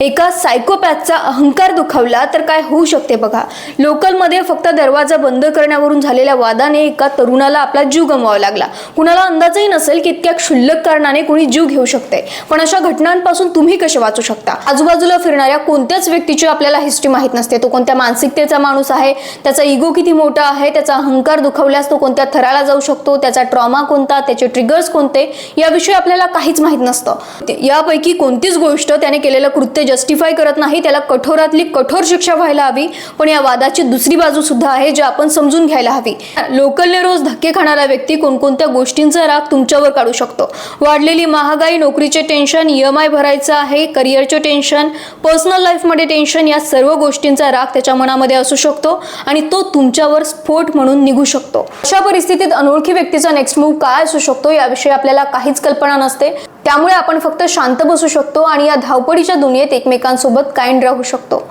एका सायकोपॅथचा अहंकार दुखावला तर काय होऊ शकते बघा. लोकलमध्ये फक्त दरवाजा बंद करण्यावरून झालेल्या वादाने एका तरुणाला आपला जीव गमवावा लागला. कुणाला अंदाजही नसेल की इतक्या क्षुल्लक कारणाने कोणी जीव घेऊ शकते. पण अशा घटनांपासून तुम्ही कसे वाचू शकता? आजूबाजूला फिरणाऱ्या कोणत्याच व्यक्तीची आपल्याला हिस्ट्री माहित नसते. तो कोणत्या मानसिकतेचा माणूस आहे, त्याचा इगो किती मोठा आहे, त्याचा अहंकार दुखावल्यास तो कोणत्या थराला जाऊ शकतो, त्याचा ट्रॉमा कोणता, त्याचे ट्रिगर्स कोणते, याविषयी आपल्याला काहीच माहित नसतं. यापैकी कोणतीच गोष्ट त्याने केलेलं कृत्य जस्टिफाय करत नाही. त्याला कठोरातली कठोर शिक्षा व्हायला हवी. पण या वादाची दुसरी बाजू सुद्धा आहे जी आपण समजून घ्यायला हवी. लोकलने रोज धक्के खाणारा व्यक्ती कोणकोणत्या गोष्टींचा राग तुमच्यावर काढू शकतो? वाढलेली महागाई, नोकरीचे टेन्शन, EMI भरायचं आहे, करिअरचे टेन्शन, पर्सनल लाईफमध्ये टेन्शन, या सर्व गोष्टींचा राग त्याच्या मनामध्ये असू शकतो आणि तो तुमच्यावर स्फोट म्हणून निघू शकतो. अशा परिस्थितीत अनोळखी व्यक्तीचा नेक्स्ट मूव्ह काय असू शकतो याविषयी आपल्याला काहीच कल्पना नसते. त्यामुळे आपण फक्त शांत बसू शकतो आणि या धावपळीच्या दुनियेत एकमेकांसोबत काइंड राहू शकतो.